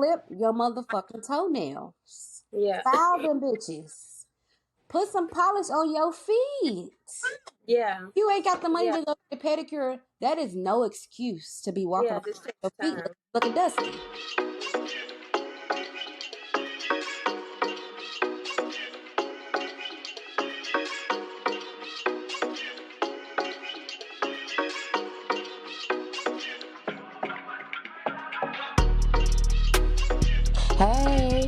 clip your motherfucking toenails. Yeah. File them bitches. Put some polish on your feet. Yeah. You ain't got the money Yeah. to go get a pedicure. That is no excuse to be walking Yeah. around This takes with your feet time. looking dusty. Hey.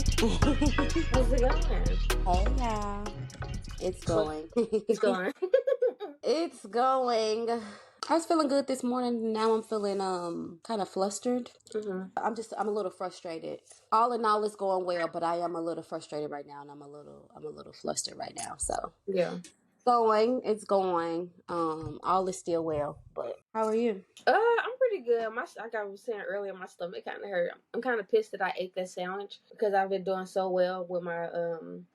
How's it going? Hey, y'all. It's What? going. It's going. It's going. I was feeling good this morning. Now I'm feeling kind of flustered. hmm I'm a little frustrated. All in all, it's going well, but I am a little frustrated right now, and I'm a little flustered right now. So Yeah. it's going. All is still well. But how are you? I'm pretty good. Like I was saying earlier, my stomach kind of hurt. I'm kind of pissed that I ate that sandwich because I've been doing so well with my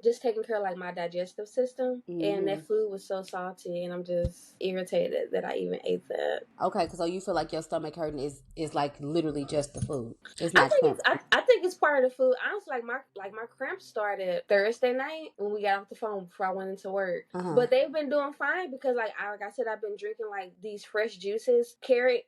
just taking care of like my digestive system, and that food was so salty, and I'm just irritated that I even ate that. Okay, so you feel like your stomach hurting is like literally just the food. It's I not think cramp. I think it's part of the food. Honestly, my cramps started Thursday night when we got off the phone before I went into work. But they've been doing fine because like I said, I've been drinking like these fresh juices. Carrot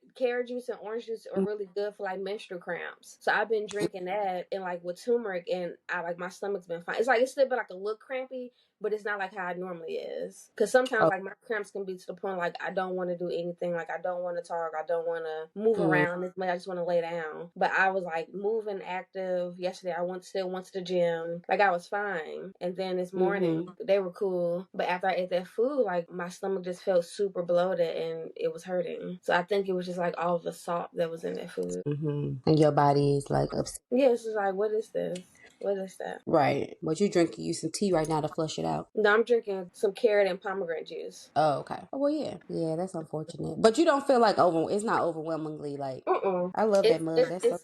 juice and orange juice are really good for like menstrual cramps. So I've been drinking that and like with turmeric, and I like my stomach's been fine. It's like it's still been like a little crampy, but it's not like how it normally is. Because sometimes like my cramps can be to the point like I don't want to do anything, like I don't want to talk, I don't want to move around. I just want to lay down. But I was like moving, active. Yesterday I still went to the gym, like I was fine. And then this morning they were cool, but after I ate that food, like my stomach just felt super bloated and it was hurting. So I think it was just like all of the salt that was in that food. And your body is like upset. Yeah, it's just like, what is this? What is that? Right. What you drinking? You some tea right now to flush it out. No, I'm drinking some carrot and pomegranate juice. Oh, okay. Oh, well, yeah. Yeah, that's unfortunate. But you don't feel like it's not overwhelmingly like, I love that mug.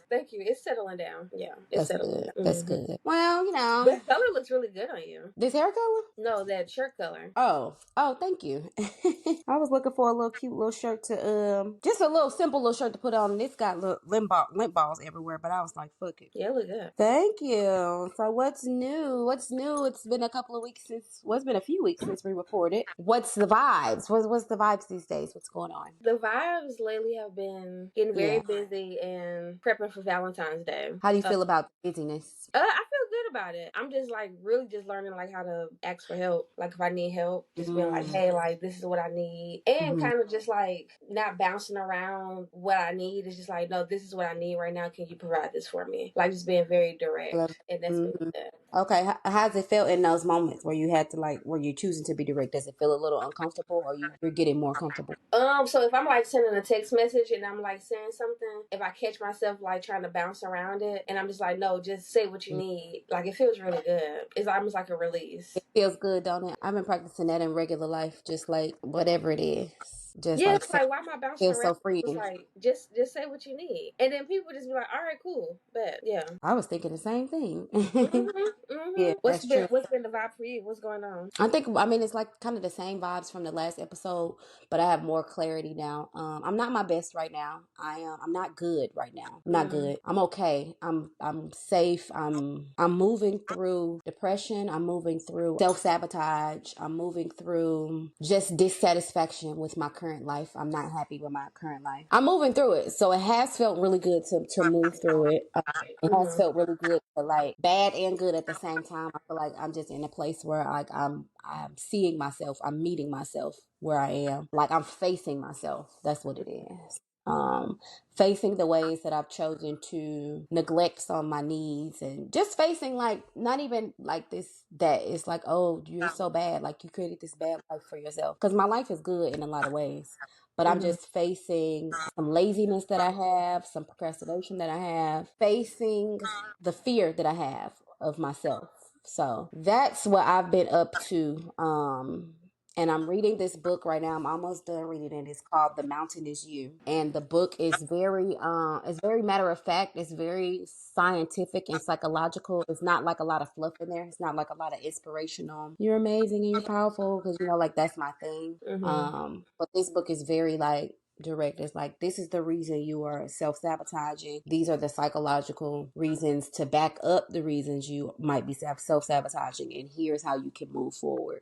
Thank you. It's settling down. Yeah, it's That's settling good. down. That's good. Well, That color looks really good on you. this hair color? No, that shirt color. Oh, thank you. I was looking for a little cute little shirt to just a little simple little shirt to put on. And it's got little lint balls everywhere, but I was like, fuck it. Yeah, it look good. Thank you. So what's new? What's new? It's been a couple of weeks it's been a few weeks since we recorded. What's the vibes? What's the vibes these days? What's going on? The vibes lately have been getting very busy and prepping for Valentine's Day. How do you feel about the busyness? I feel good about it. I'm just like really just learning like how to ask for help. Like if I need help, just being like, hey, like this is what I need. And kind of just like not bouncing around what I need. It's just like, no, this is what I need right now. Can you provide this for me? Like just being very direct. And that's been good. Okay, how's it felt in those moments where you had to where you're choosing to be direct? Does it feel a little uncomfortable, or you're getting more comfortable? So if I'm like sending a text message and I'm like saying something, if I catch myself like trying to bounce around it, and I'm just like, no, just say what you need. Like it feels really good. It's almost like a release. It feels good, don't it? I've been practicing that in regular life, just like whatever it is. Just yeah, it's like why am I bouncing feels around? so freeing. It's like just say what you need, and then people just be like, all right, cool, but yeah. I was thinking the same thing. Yeah, that's true. What's been the vibe for you? What's going on? I mean, it's like kind of the same vibes from the last episode, but I have more clarity now. I'm not my best right now. I'm not good right now. I'm not good. I'm okay. I'm safe. I'm moving through depression. I'm moving through self-sabotage. I'm moving through just dissatisfaction with my current life. I'm not happy with my current life. I'm moving through it. So it has felt really good to move through it. It has felt really good to like bad and good at the same time. I feel like I'm just in a place where like I'm seeing myself. I'm meeting myself where I am. Like I'm facing myself. That's what it is. Facing the ways that I've chosen to neglect some of my needs, and just facing like not even like this that it's like, oh, you're so bad, like you created this bad life for yourself, because my life is good in a lot of ways, but I'm just facing some laziness that I have, some procrastination that I have, facing the fear that I have of myself. So that's what I've been up to. And I'm reading this book right now. I'm almost done reading it. It's called The Mountain Is You. And the book is it's very matter of fact. It's very scientific and psychological. It's not like a lot of fluff in there. It's not like a lot of inspirational. You're amazing and you're powerful, because like that's my thing. But this book is very like direct. It's like, this is the reason you are self-sabotaging. These are the psychological reasons to back up the reasons you might be self-sabotaging, and here's how you can move forward.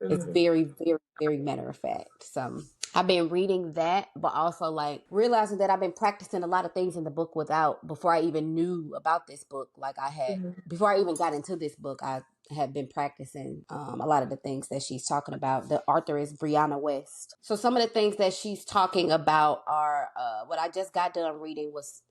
It's very, very, very matter of fact. So I've been reading that, but also like realizing that I've been practicing a lot of things in the book before I even knew about this book. Like before I even got into this book, I had been practicing a lot of the things that she's talking about. The author is Brianna West. So some of the things that she's talking about are what I just got done reading was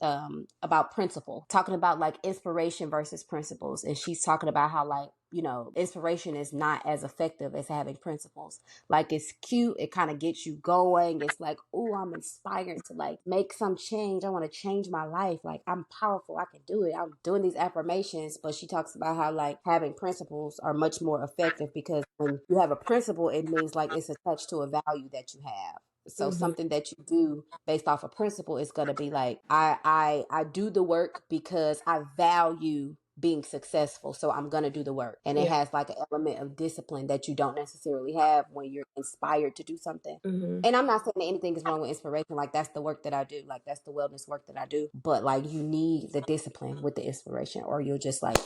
about principle, talking about like inspiration versus principles. And she's talking about how like, you know, inspiration is not as effective as having principles. Like, it's cute, it kind of gets you going. It's like, oh, I'm inspired to like make some change. I want to change my life. Like, I'm powerful, I can do it. I'm doing these affirmations. But she talks about how like having principles are much more effective, because when you have a principle, it means like it's attached to a value that you have. So something that you do based off a principle is going to be like, I do the work because I value being successful, so I'm gonna do the work. And it has like an element of discipline that you don't necessarily have when you're inspired to do something. And I'm not saying that anything is wrong with inspiration. Like, that's the work that I do, like that's the wellness work that I do, but like you need the discipline with the inspiration, or you'll just like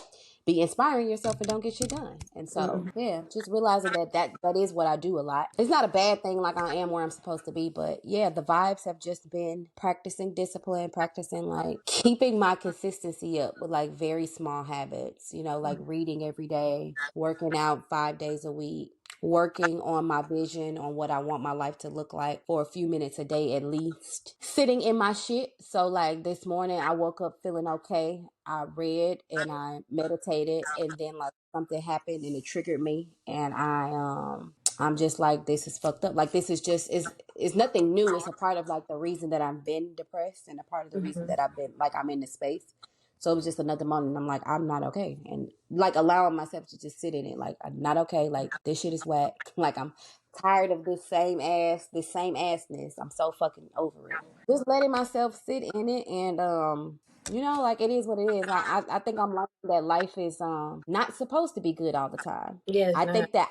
be inspiring yourself and don't get shit done. And so yeah, just realizing that is what I do a lot. It's not a bad thing, like I am where I'm supposed to be, but yeah, the vibes have just been practicing discipline, practicing like keeping my consistency up with like very small habits, you know, like reading every day, working out 5 days a week, working on my vision on what I want my life to look like for a few minutes a day at least, sitting in my shit. So like this morning I woke up feeling okay. I read and I meditated, and then like something happened and it triggered me, and I'm just like, this is fucked up. Like, this is just it's nothing new. It's a part of like the reason that I've been depressed, and a part of the reason that I've been like I'm in this space. So it was just another moment. I'm like, I'm not okay. And like allowing myself to just sit in it. Like, I'm not okay. Like, this shit is whack. Like, I'm tired of this same assness. I'm so fucking over it. Just letting myself sit in it, and you know, like, it is what it is. I think I'm learning that life is not supposed to be good all the time. Yes, I not. think that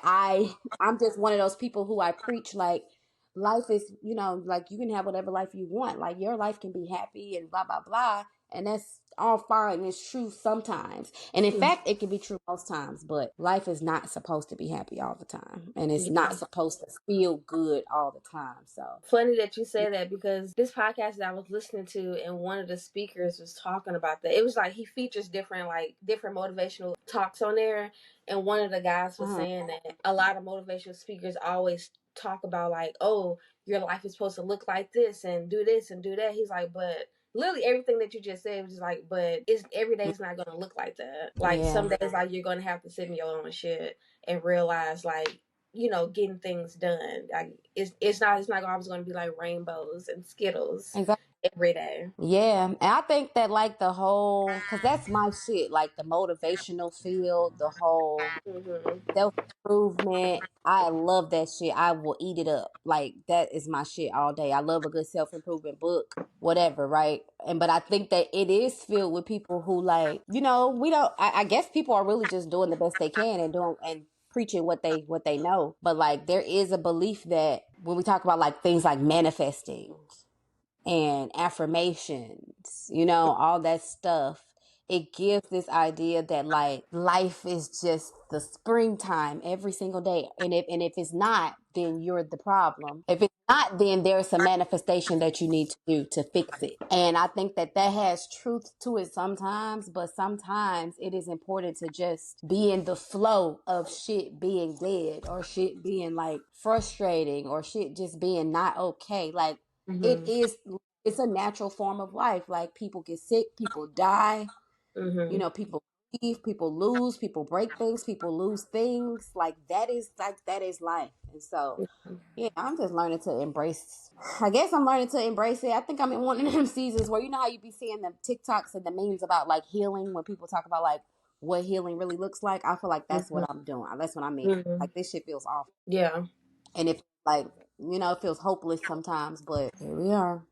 I'm just one of those people who I preach like life is, you know, like you can have whatever life you want. Like, your life can be happy and blah blah blah, and that's all fine. It's true sometimes, and in fact it can be true most times, but life is not supposed to be happy all the time, and it's not supposed to feel good all the time. So funny that you say that, because this podcast that I was listening to, and one of the speakers was talking about that. It was like he features different motivational talks on there, and one of the guys was saying that a lot of motivational speakers always talk about like, oh, your life is supposed to look like this and do this and do that. He's like, but literally everything that you just said was just like, but every day is not going to look like that. Like, some days, like, you're going to have to sit in your own shit and realize, like, you know, getting things done. Like, it's not always going to be like rainbows and Skittles every day. Yeah, and I think that like the whole, because that's my shit, like the motivational field, the whole self-improvement. I love that shit. I will eat it up. Like, that is my shit all day. I love a good self-improvement book, whatever, right? But I think that it is filled with people who, like, you know, we don't, I guess people are really just doing the best they can and doing and preaching what they know. But like, there is a belief that when we talk about like things like manifesting and affirmations, you know, all that stuff, it gives this idea that like life is just the springtime every single day. And if it's not, then you're the problem. If it's not, then there's a manifestation that you need to do to fix it. And I think that has truth to it sometimes, but sometimes it is important to just be in the flow of shit being dead, or shit being like frustrating, or shit just being not okay. Like, it's a natural form of life. Like, people get sick, people die, you know, people leave, people lose, people break things, people lose things. Like, that is life. And so yeah, I'm just learning to embrace. I guess I'm learning to embrace it. I think I'm in one of them seasons where, you know how you be seeing the TikToks and the memes about like healing, when people talk about like what healing really looks like. I feel like that's what I'm doing. That's what I mean. Like, this shit feels awful. Yeah. And it, like, you know, it feels hopeless sometimes, but here we are.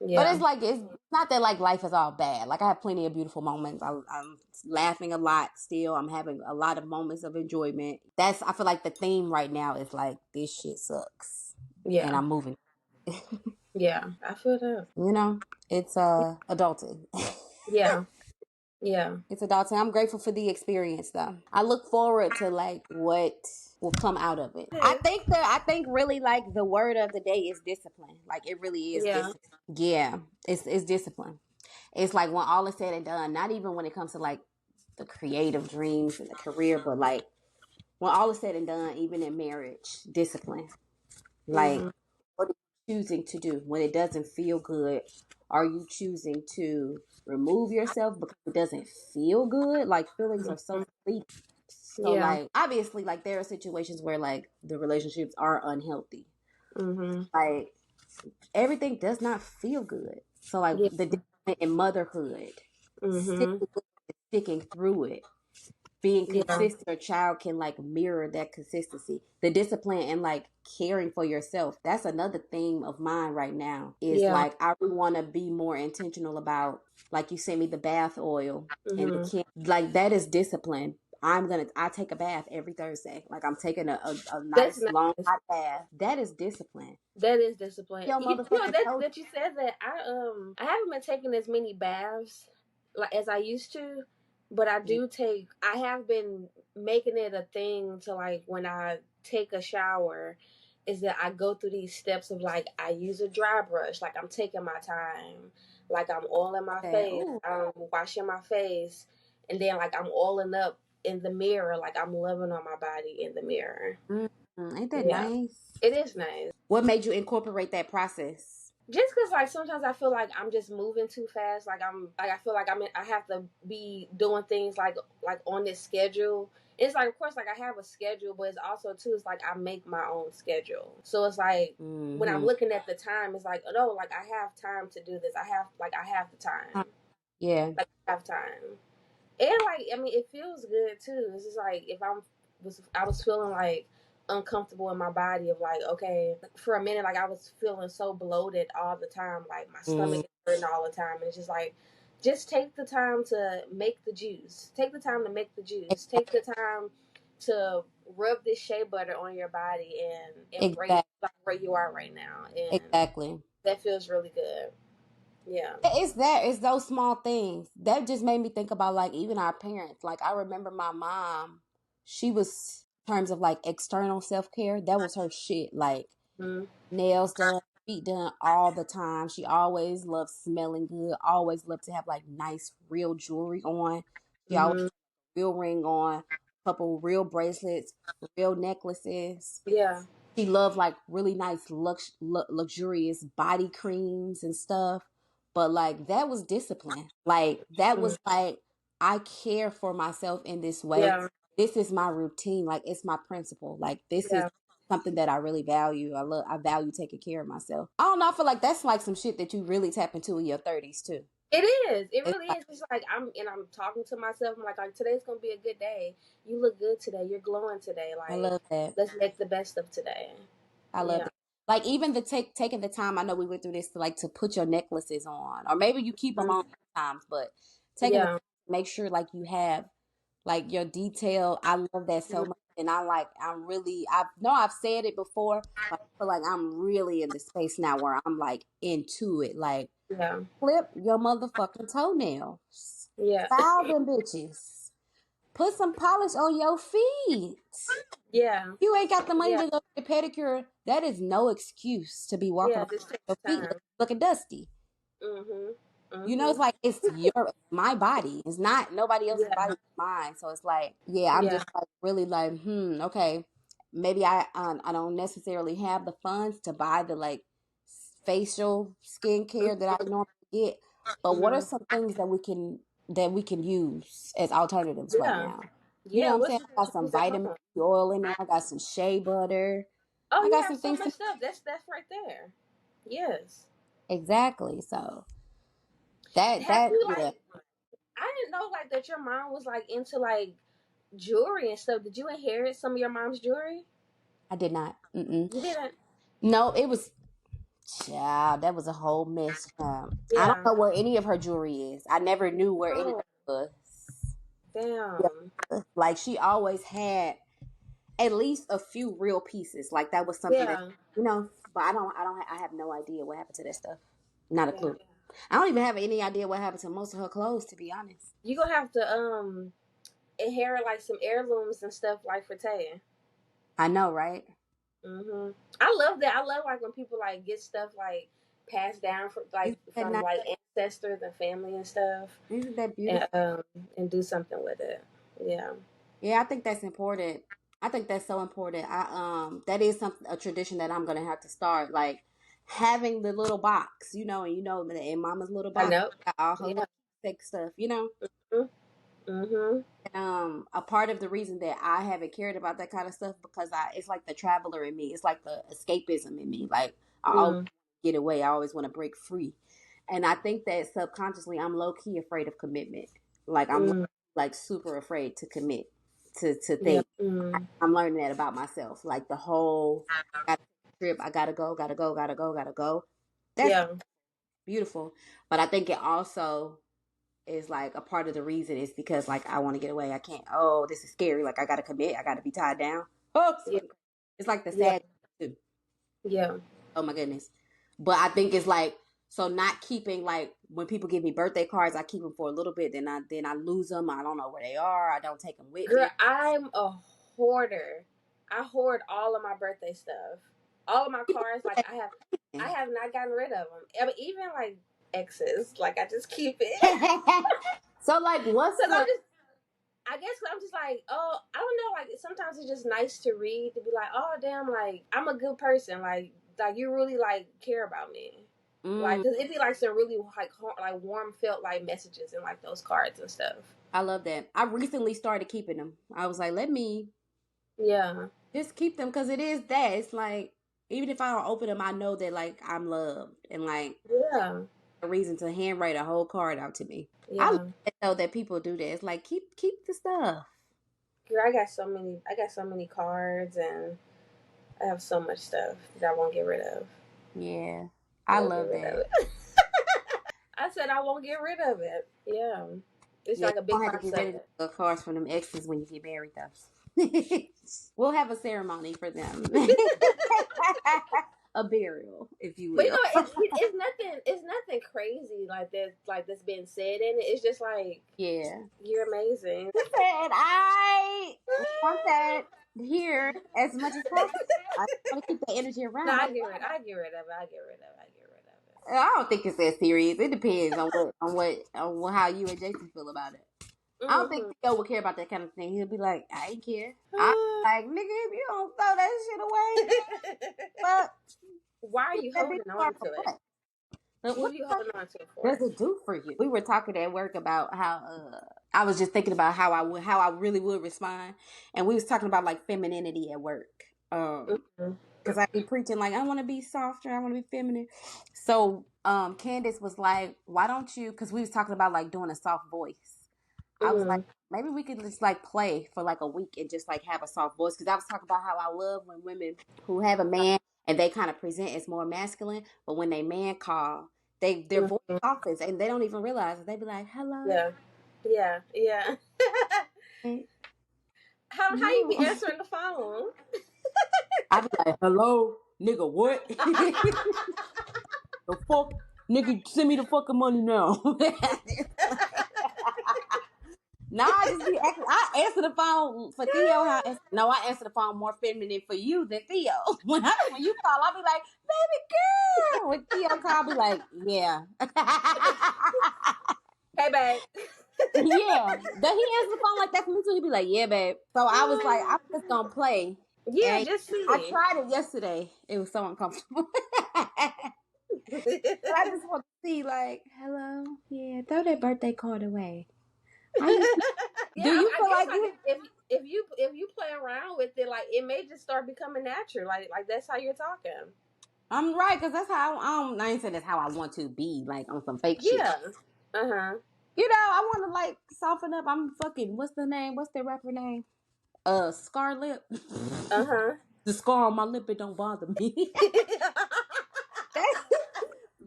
But it's like, it's not that like life is all bad. Like, I have plenty of beautiful moments. I'm laughing a lot still. I'm having a lot of moments of enjoyment. I feel like the theme right now is like, this shit sucks. Yeah. and I'm moving. Yeah. I feel that. You know, it's adulting. Yeah. Yeah. It's adulting. I'm grateful for the experience though. I look forward to like what will come out of it. I think really like the word of the day is discipline. Like it really is Yeah. discipline. Yeah, it's discipline. It's like when all is said and done, not even when it comes to like the creative dreams and the career, but like when all is said and done, even in marriage, discipline. Like, Mm-hmm. what are you choosing to do when it doesn't feel good? Are you choosing to remove yourself because it doesn't feel good? Like, feelings are so fleeting. So, Yeah. like, obviously, like, there are situations where, like, the relationships are unhealthy. Mm-hmm. Like, everything does not feel good. So, like, Yeah. the discipline in motherhood, Mm-hmm. sticking through it, being Yeah. consistent, your child can like mirror that consistency, the discipline, and like caring for yourself. That's another theme of mine right now, is Yeah. like I really want to be more intentional about, like you sent me the bath oil and the Mm-hmm. can, like that is discipline. I take a bath every Thursday. Like I'm taking a That's nice long nice. hot bath. That is discipline. That is discipline. Yo motherfucking toe. That you said that I haven't been taking as many baths like as I used to, but I have been making it a thing to like when I take a shower is that I go through these steps of like I use a dry brush, like I'm taking my time, like I'm oiling my face, Ooh. I'm washing my face, and then like I'm oiling up in the mirror, like I'm loving on my body in the mirror. Ain't that Yeah, nice? it is nice. What made you incorporate that process? Just because like sometimes I feel like I'm just moving too fast, like I feel like I have to be doing things like on this schedule. It's like of course like I have a schedule, but it's also too it's like I make my own schedule, so it's like when I'm Mm-hmm. looking at the time, it's like, oh no, like I have time to do this. I have the time, Yeah. like I have time. And like I mean, it feels good too. It's just like if I was feeling like uncomfortable in my body of like okay for a minute like I was feeling so bloated all the time, like my stomach is hurting all the time. And it's just like just take the time to make the juice. Take the time to make the juice. Take the time to rub this shea butter on your body and embrace Exactly. like where you are right now. And Exactly. that feels really good. Yeah. It's those small things that just made me think about like even our parents. Like I remember my mom, she was in terms of like external self care, that was her shit. Like Mm-hmm. nails done, feet done all the time. She always loved smelling good, always loved to have like nice real jewelry on. She always Mm-hmm. had a real ring on, a couple real bracelets, real necklaces. Yeah. She loved like really nice luxurious body creams and stuff. But like that was discipline. Like that Mm-hmm. was like I care for myself in this way. Yeah. This is my routine. Like it's my principle. Like this is Yeah. something that I really value. I value taking care of myself. I don't know, I feel like that's like some shit that you really tap into in your 30s too. It is. It It's really like, is. It's like I'm talking to myself. I'm like today's gonna be a good day. You look good today. You're glowing today. I Like love that. let's make the best of today. I love Yeah. that. Like even the taking the time. I know we went through this to like to put your necklaces on, or maybe you keep them Mhm. on sometimes, but taking the time Yeah. to make sure like you have like your detail. I love that so Mhm. much, and I'm really I know I've said it before, but I feel like I'm really in the space now where I'm like into it. Like Yeah. clip your motherfucking toenails, Yeah. file them bitches, put some polish on your feet. Yeah. You ain't got the money Yeah. to go get a pedicure. That is no excuse to be walking Yeah. around Just take with the your feet time. looking dusty. Mhm. You know, it's Mhm. like my body. It's not nobody else's Yeah. body, it's mine. So it's like, yeah, I'm Yeah. just like really like, okay. Maybe I don't necessarily have the funds to buy the like facial skincare that I normally get. But what are Mhm. some things that we can use as alternatives right Yeah. now? You know Yeah. what I'm What's saying? you I can got some use at vitamin home? C oil in there. I got some shea butter. Oh, I you got have some so things much to stuff. That's right there. Yes. exactly. So Have you yeah, like? I didn't know like that your mom was like into like jewelry and stuff. Did you inherit some of your mom's jewelry? I did not. Mm-mm. You didn't. No, it was child. That was a whole mess. I don't Yeah. know where any of her jewelry is. I never knew where anything Oh, was. damn. Yeah. Like she always had at least a few real pieces. Like that was something that Yeah. you know. But I have no idea what happened to that stuff. Not a clue. I don't even have any idea what happened to most of her clothes, to be honest. You gonna have to inherit like some heirlooms and stuff like for Taya. I know, right? I love that. I love like when people like get stuff like passed down from like ancestors and family and stuff. Isn't that beautiful? And do something with it. Yeah. Yeah, I think that's important. I think that's so important. That is a tradition that I'm gonna have to start, like having the little box, and in Mama's little box, I know. All her little thick stuff, A part of the reason that I haven't cared about that kind of stuff because it's like the traveler in me. It's like the escapism in me. Like I always want to get away. I always want to break free, and I think that subconsciously I'm low key afraid of commitment. Like I'm like super afraid to commit to things. I'm learning that about myself. Like the whole trip, I gotta go. That's beautiful, but I think it also is like a part of the reason is because like I want to get away. I can't. Oh, this is scary. Like I gotta commit. I gotta be tied down. Oh, it's like the sad too. Yeah. Oh my goodness. But I think it's like so not keeping like when people give me birthday cards, I keep them for a little bit. Then I lose them. I don't know where they are. I don't take them with me. I'm a hoarder. I hoard all of my birthday stuff. All of my cards. Like I have not gotten rid of them. I mean, even like exes. Like I just keep it. So like what's I guess I'm just like, oh, I don't know. Like sometimes it's just nice to read to be like, oh damn, like I'm a good person. Like you really like care about me. Like cause it'd be like some really like warm felt like messages and like those cards and stuff. I love that. I recently started keeping them. I was like, let me just keep them because it is that. It's like even if I don't open them, I know that like I'm loved and like a reason to handwrite a whole card out to me. I love it, though that people do that. It's like keep the stuff. Girl, I got so many cards and I have so much stuff that I won't get rid of. Yeah. I love that. I said I won't get rid of it. Yeah. It's like a big process. Of course, from them exes when you get married, though. We'll have a ceremony for them. A burial, if you will. But you know, it's nothing crazy that's being said in it. It's just like, you're amazing. And I want that here as much as possible. I want to keep the energy around. No, I get rid of it. I don't think it's that serious. It depends on how you and Jason feel about it. I don't think Theo would care about that kind of thing. He'll be like, I ain't care. I'm like, nigga, if you don't throw that shit away, but why are you holding on to it? What are you holding on to it for? What does it do for you? We were talking at work about how I was just thinking about how I really would respond, and we was talking about like femininity at work. Because I be preaching like I want to be softer, I want to be feminine. So Candace was like, why don't you? Because we was talking about like doing a soft voice. I was like, maybe we could just like play for like a week and just like have a soft voice. Because I was talking about how I love when women who have a man and they kind of present as more masculine, but when they man call, their voice softens and they don't even realize it. They be like, hello. Yeah. How you be answering the phone? I be like, hello, nigga, what? The fuck? Nigga, send me the fucking money now. Nah, I answer the phone for Theo. I answer the phone more feminine for you than Theo. When you call, I'll be like, baby girl. When Theo call, I'll be like, yeah. Hey, babe. Yeah. Does he answer the phone like that for me too? He'd be like, yeah, babe. So I was like, I'm just gonna play. Yeah, and just see. I tried it yesterday. It was so uncomfortable. But I just want to see, like, hello, yeah, throw that birthday card away. Do you feel like if you play around with it, like it may just start becoming natural, like that's how you're talking. I'm right, because that's how I ain't saying that's how I want to be, like on some fake shit. Yeah. You know, I want to like soften up. I'm fucking. What's the name? What's their rapper name? Scar Lip. The scar on my lip, it don't bother me.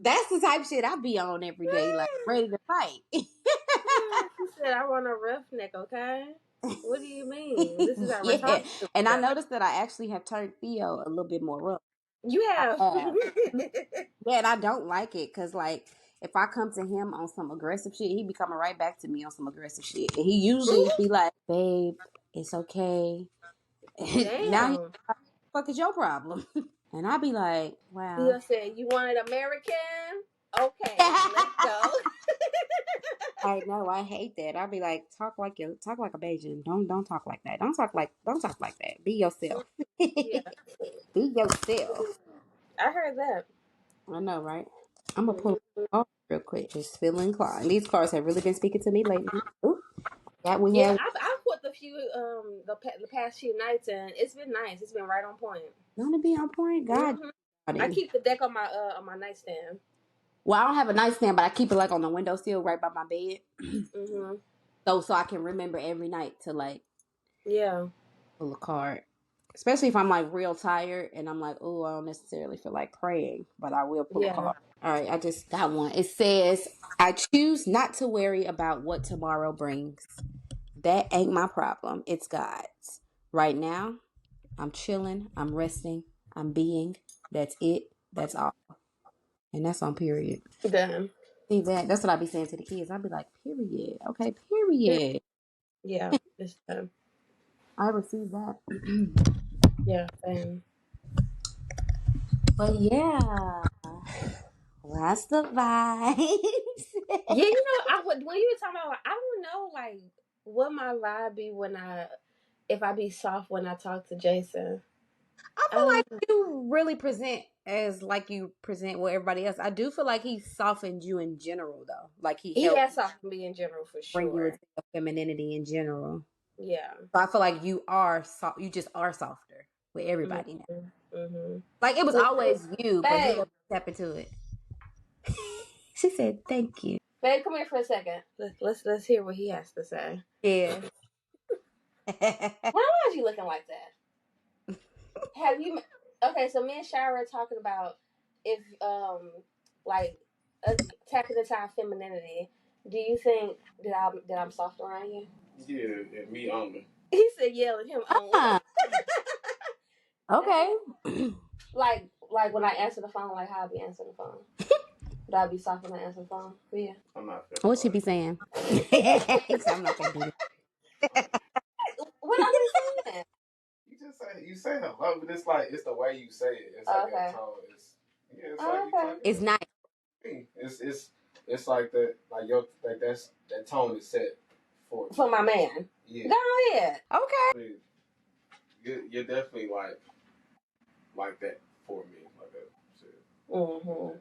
That's the type of shit I be on every day, like ready to fight. She said, I want a roughneck, okay? What do you mean? This is our responsibility. And I noticed that I actually have turned Theo a little bit more rough. You have. Yeah, and I don't like it because, like, if I come to him on some aggressive shit, he be coming right back to me on some aggressive shit. And he usually be like, babe, it's okay. Now he, Damn. what the fuck is your problem? And I be like, wow. Theo said, "You wanted American? Okay, let's go." I know, I hate that. I be like, talk like a Bajan. Don't talk like that. Don't talk like that. Be yourself. Yeah, Be yourself. I heard that. I know, right? I'm gonna pull it Mhm. off real quick. Just feel inclined. These cars have really been speaking to me lately. Ooh, that we Yeah, had. I've put the few the past few nights, and it's been nice. It's been right on point. You want to be on point, God. Hmm I keep the deck on my nightstand. Well, I don't have a nightstand, but I keep it like on the windowsill, right by my bed, Hmm so I can remember every night to like Yeah, pull a card. Especially if I'm like real tired and I'm like, oh, I don't necessarily feel like praying, but I will pull a yeah. card. All right, I just got one. It says, I choose not to worry about what tomorrow brings. That ain't my problem. It's God's. Right now, I'm chilling. I'm resting. I'm being. That's it. That's all. And that's on period. Done. See that? That's what I be saying to the kids. I be like, period. Okay, period. Yeah, it's done. I received that. Yeah, and But yeah, that's the vibes. yeah, you know, when you were talking about, like, I don't know, like, what my vibe be if I be soft when I talk to Jason. I feel Uh, like you really present as like you present with everybody else. I do feel like he softened you in general, though. Like he he helped has softened me in general for bring you sure. into your femininity in general. Yeah. So I feel like you are soft. You just are softer with everybody now. Mm-hmm. Mm-hmm. Like it was always you, but he Babe, let me step into it. She said, "Thank you." babe, come here for a second. Let's hear what he has to say. Yeah. Why was you looking like that? Have you? Okay, so me and Shira are talking about if like tapping into our femininity. Do you think that I'm soft around you? Yeah, and me only. He said, "Yeah, and him only." Ah, okay. like when I answer the phone, like how I be answering the phone. Would I be soft when I answer the phone? Yeah. I'm not feeling What she be like. saying? He said, I'm not gonna do this. What I be saying? You say hello, but it's the way you say it. It's like Okay. that tone. It's like you talking It's nice. to me. It's like that, like that tone is set For my man. Yeah. Go ahead. Okay. You're definitely like that for me, like that. Mm-hmm.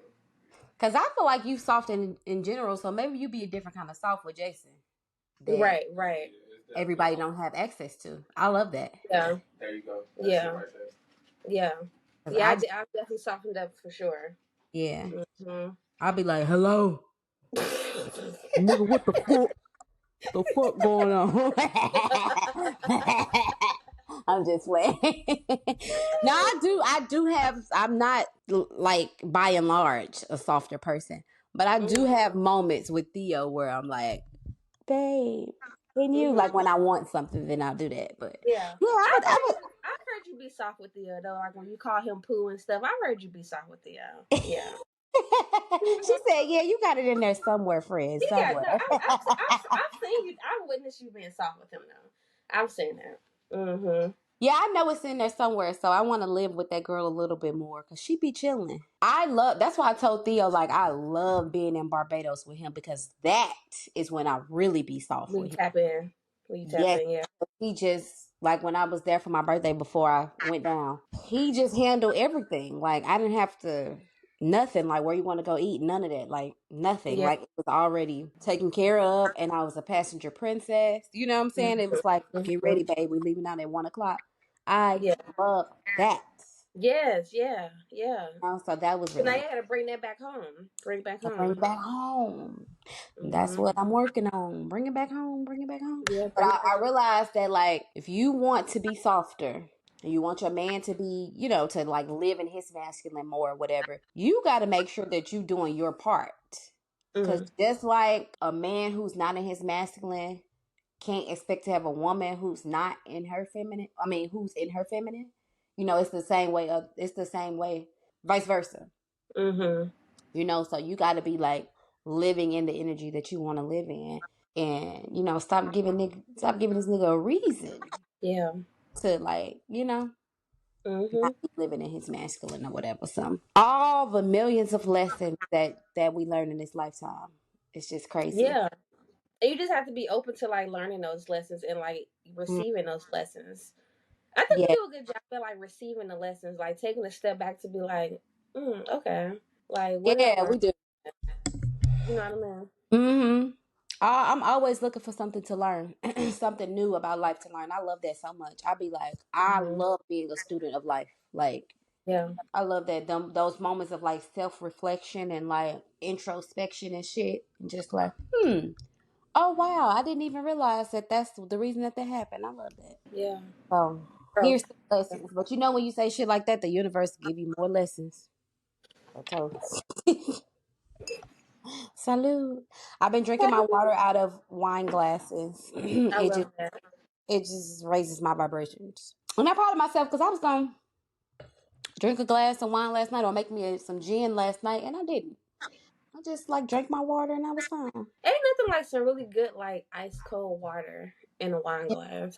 Cause I feel like you soft in general, so maybe you be a different kind of soft with Jason that Right. Yeah, everybody don't have access to. I love that. Yeah. There you go. That's Yeah. it right there. Yeah. 'Cause Yeah, I definitely softened up for sure. yeah, Mm-hmm. I'll be like, hello, nigga, what the fuck? The fuck going on? I'm just playing. No, I do have. I'm not like by and large a softer person, but I do have moments with Theo where I'm like, babe, can you like when I want something, then I'll do that. But Yeah. yeah, I've heard you be soft with Theo though, like when you call him poo and stuff. I've heard you be soft with Theo. Yeah. She said, yeah, you got it in there somewhere, friend, Yeah, no, somewhere. I've seen you. I've witnessed you being soft with him though. I've seen that. Mm-hmm. Yeah, I know it's in there somewhere, so I want to live with that girl a little bit more because she be chilling. That's why I told Theo, like, I love being in Barbados with him because that is when I really be soft When with you him. tap in. Yes, Yeah. he just, like, when I was there for my birthday before I went down, he just handled everything. Like, I didn't have to, nothing, like, where you want to go eat, none of that, like, nothing. Yeah. Like, it was already taken care of, and I was a passenger princess. You know what I'm saying? It was like, get ready, babe, we leaving out at 1:00. I Yeah. love that. Yes, yeah. So that was So now really you gotta bring that back home. Bring it back to bring home. it back home. That's Mm-hmm. what I'm working on. Bring it back home. Bring it back home. Yeah, But bring it I realized that, like, if you want to be softer and you want your man to be, to like live in his masculine more or whatever, you got to make sure that you doing your part. Because just like a man who's not in his masculine can't expect to have a woman who's not in her feminine. I mean, who's in her feminine. It's the same way. It's the same way vice versa. Mm-hmm. You know, so you got to be like living in the energy that you want to live in, and you know, stop giving this nigga a reason. Yeah. To like, you know, Mm-hmm. not be living in his masculine or whatever. So all the millions of lessons that we learn in this lifetime, it's just crazy. Yeah. And you just have to be open to like learning those lessons and like Mm, receiving those lessons. I think we yeah, do a good job at like receiving the lessons, like taking a step back to be like, okay, like what did I yeah, learn? we do. You know what I mean? Mm-hmm. I'm always looking for something to learn, something new about life to learn. I love that so much. I be like, I Mm-hmm. love being a student of life. Like, Yeah. I love that those moments of like self reflection and like introspection and shit. And just like, oh wow, I didn't even realize that that's the reason that happened. I love that. Yeah. So Bro. here's the lessons. But you know, when you say shit like that, the universe give you more lessons. I told you. Salute. I've been drinking my water out of wine glasses. I love that. It just raises my vibrations. And I'm proud of myself because I was gonna drink a glass of wine last night or make me some gin last night, and I didn't. I just like drank my water and I was fine. Ain't nothing like some really good like ice cold water in a wine glass,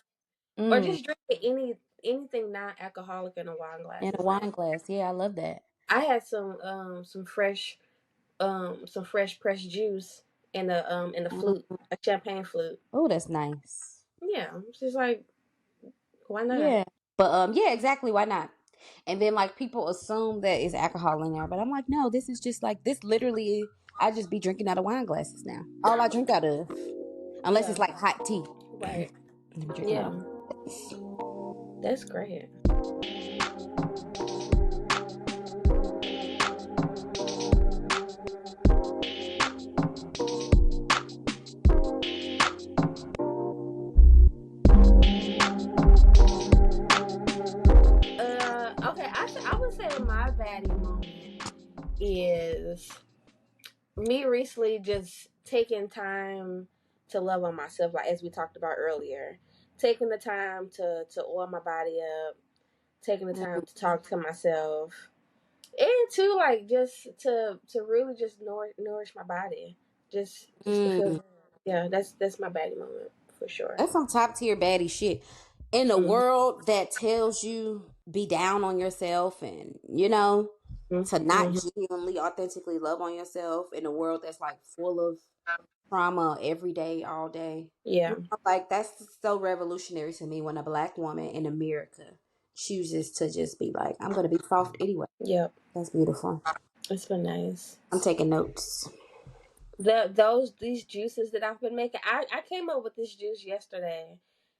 or Mm, just drink anything non-alcoholic in a wine glass in a is nice. wine glass. Yeah, I love that. I had some fresh pressed juice in a flute, a champagne flute. Oh, that's nice. Yeah, it's just like why not? Yeah. But yeah, exactly. Why not? And then like people assume that it's alcohol in there, but I'm like, no, this is just like this. Literally, I just be drinking out of wine glasses now. All I drink out of, unless it's Yeah, like hot tea. right. I be drinking out Yeah, of. that's great. Okay. I would say my baddie moment is me recently just taking time to love on myself, like as we talked about earlier, taking the time to oil my body up, taking the time to talk to myself, and to like just to really just nourish my body, just to feel Mm, good. Yeah, that's my baddie moment for sure. that's some top tier baddie shit. In a Mm-hmm. world that tells you be down on yourself and you know to not Mm-hmm. genuinely, authentically love on yourself, in a world that's like full of trauma every day, all day. Yeah. You know, like that's so revolutionary to me when a black woman in America chooses to just be like, I'm gonna be soft anyway. Yep. That's beautiful. It's been nice. I'm taking notes. These juices that I've been making. I came up with this juice yesterday,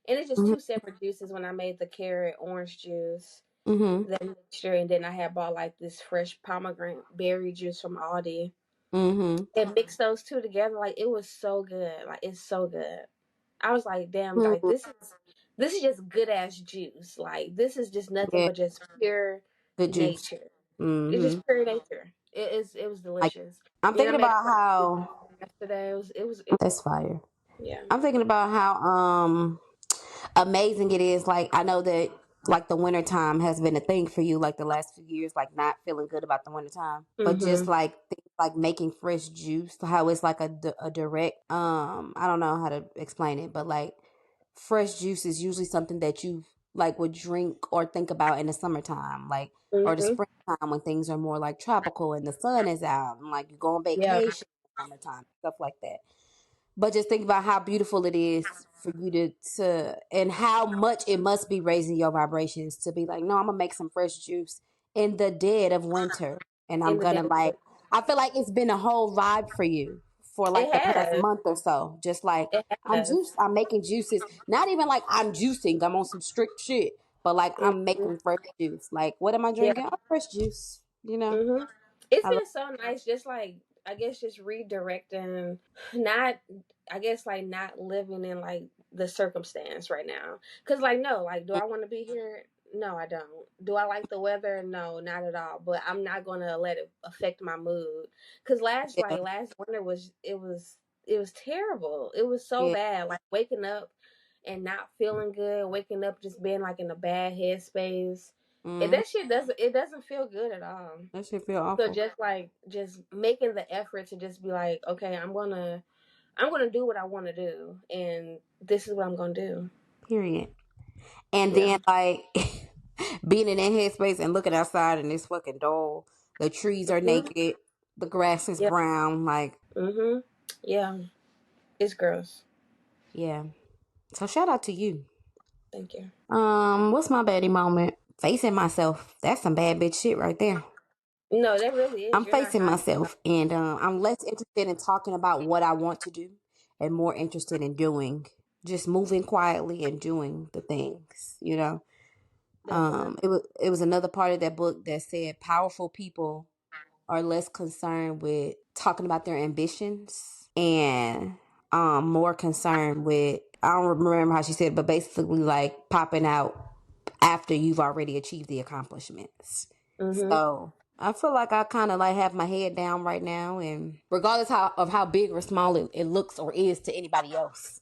and it's just Mm-hmm. two separate juices. When I made the carrot orange juice, Mm-hmm. that mixture, and then I had bought like this fresh pomegranate berry juice from Aldi, Mm-hmm. and mixed those two together. Like it was so good. Like it's so good. I was like, damn, like Mm-hmm. this is just good ass juice. Like this is just nothing Yeah, but just pure good juice. nature. It's Mm-hmm. just pure nature. It was Like delicious. I'm And then I thinking made about a how yesterday. It that's fire. yeah. I'm thinking about how amazing it is. Like I know that like the wintertime has been a thing for you like the last few years, like not feeling good about the wintertime. But just Mhm. like things like making fresh juice, how it's like a direct I don't know how to explain it, but like fresh juice is usually something that you like would drink or think about in the summertime, like or the Mhm. springtime when things are more like tropical and the sun is out and like you go on Yeah. vacation in the summertime, stuff like that. But just think about how beautiful it is for you to and how much it must be raising your vibrations to be like, no, I'm gonna make some fresh juice in the dead of winter. And I'm In the gonna day. like I feel like it's been a whole vibe for you for like It the past has. month or so. Just like It has. I'm making juices. Not even like I'm juicing, I'm on some strict shit. But like I'm Mhm. making fresh juice. Like what am I Yeah. drinking? Oh, fresh juice. You know? Mhm. It's I love been so nice, just like I guess just redirecting, not I guess like not living in like the circumstance right now. Cause like no, like do I want to be here? No, I don't. Do I like the weather? No, not at all. But I'm not gonna let it affect my mood. Cause yeah, last winter it was terrible. It was so yeah, bad. Like waking up and not feeling good, waking up just being like in a bad headspace. And that shit doesn't feel good at all. That shit feel So awful. just making the effort to just be like, okay, I'm gonna do what I want to do, and this is what I'm gonna do. Period. And Yeah. then like being in that headspace and looking outside and it's fucking dull. The trees are Mhm. naked. The grass is Yeah. brown. Like, Mhm. Yeah. It's gross. yeah. So shout out to you. Thank you. What's my baddie moment? Facing myself. That's some bad bitch shit right there. No, that really is. I'm You're not facing hiding. myself, and I'm less interested in talking about what I want to do, and more interested in doing, just moving quietly and doing the things. You know, Definitely. it was another part of that book that said powerful people are less concerned with talking about their ambitions and more concerned with, I don't remember how she said it, but basically like popping out after you've already achieved the accomplishments. Mhm. So I feel like I kind of like have my head down right now, and regardless of how big or small it looks or is to anybody else,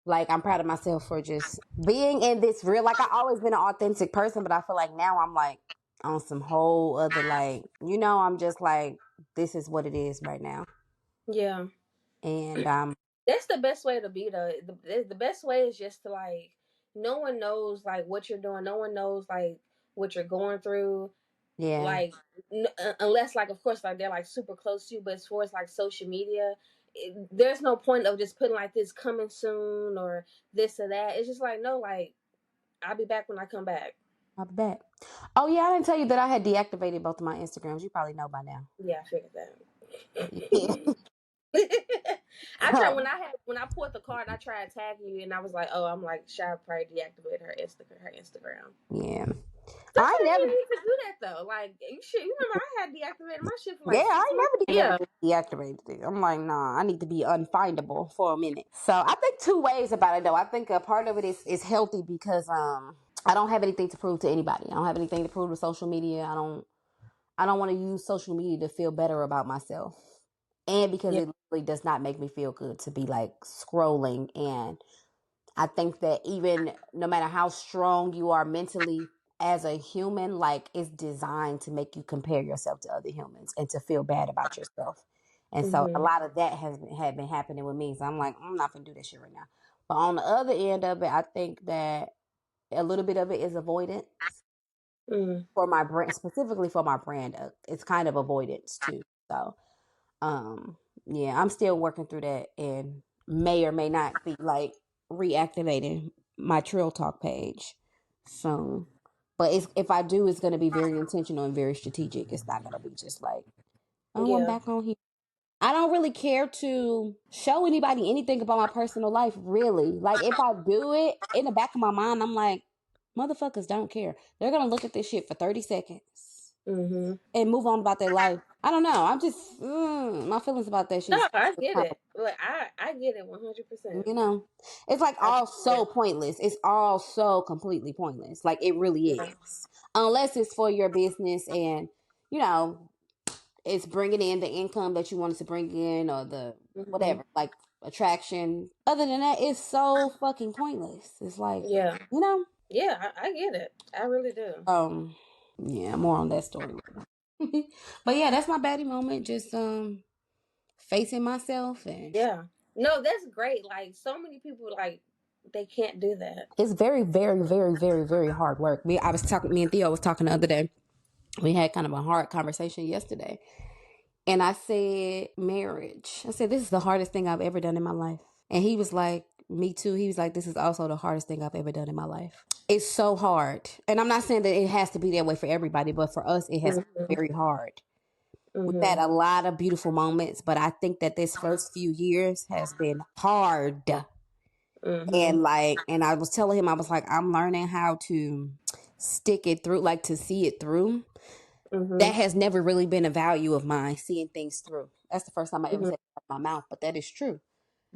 like I'm proud of myself for just being in this real. Like I always been an authentic person, but I feel like now I'm like on some whole other like, I'm just like, this is what it is right now, Yeah. and That's the best way to be though. The best way is just to like, no one knows like what you're doing. No one knows like what you're going through. yeah, Like unless like of course like they're like super close to you, but as far as like social media, there's no point of just putting like this coming soon or this or that. It's just like no, like I'll be back when I come back. I bet. Oh yeah, I didn't tell you that I had deactivated both of my Instagrams. You probably know by now. Yeah, I figured Yeah. that. I tried So when I pulled the card. I tried tagging you, and I was like, "Oh, I'm like, should I probably deactivate her Instagram?" yeah, I Sometimes you never. need to do that though. Like you should. You remember I had deactivated my shit for Yeah, like I 6 months. never did Yeah. ever deactivated it. I'm like, nah, I need to be unfindable for a minute. So I think two ways about it though. I think a part of it is healthy because I don't have anything to prove to anybody. I don't have anything to prove to social media. I don't want to use social media to feel better about myself. And because Yeah. it really does not make me feel good to be like scrolling. And I think that even no matter how strong you are mentally as a human, like it's designed to make you compare yourself to other humans and to feel bad about yourself. And so a Mhm. lot of that had been happening with me. So I'm like, I'm not gonna do this shit right now. But on the other end of it, I think that a little bit of it is avoidance Mhm. for my brand, specifically for my brand. It's kind of avoidance too. So yeah, I'm still working through that and may or may not be like reactivating my Trill Talk page soon. But if I do, it's going to be very intentional and very strategic. It's not going to be just like, oh, I'm Yeah. back on here. I don't really care to show anybody anything about my personal life, really. Like, if I do it, in the back of my mind, I'm like, motherfuckers don't care. They're going to look at this shit for 30 seconds Mhm. and move on about their life. I don't know. I'm just, my feelings about that shit No, is I get kind of, it. Like I get it 100%. it's like I all get so pointless. It's all so completely pointless. Like it really it. is. Unless it's for your business and, you know, it's bringing in the income that you wanted to bring in or the Yeah. Mhm. whatever, like attraction. Other than that, it's so fucking pointless. It's like, Yeah. you know, Yeah. I get it. I really do. um, yeah, more on that story later. But yeah, that's my baddie moment. Just facing myself, and Yeah. No, that's great. Like so many people like they can't do that. it's very, very, very, very, very hard work. Me and Theo was talking the other day. We had kind of a hard conversation yesterday. And I said, marriage. I said, this is the hardest thing I've ever done in my life. And he was like, me too. He was like, this is also the hardest thing I've ever done in my life. It's so hard. And I'm not saying that it has to be that way for everybody, but for us, it has been Mhm. very hard. We've had Mhm. a lot of beautiful moments, but I think that this first few years has been hard. Mhm. And I was telling him, I was like, I'm learning how to stick it through, like to see it through. That Mhm. has never really been a value of mine, seeing things through. That's the first time I ever Mhm. said it out of my mouth, but that is true.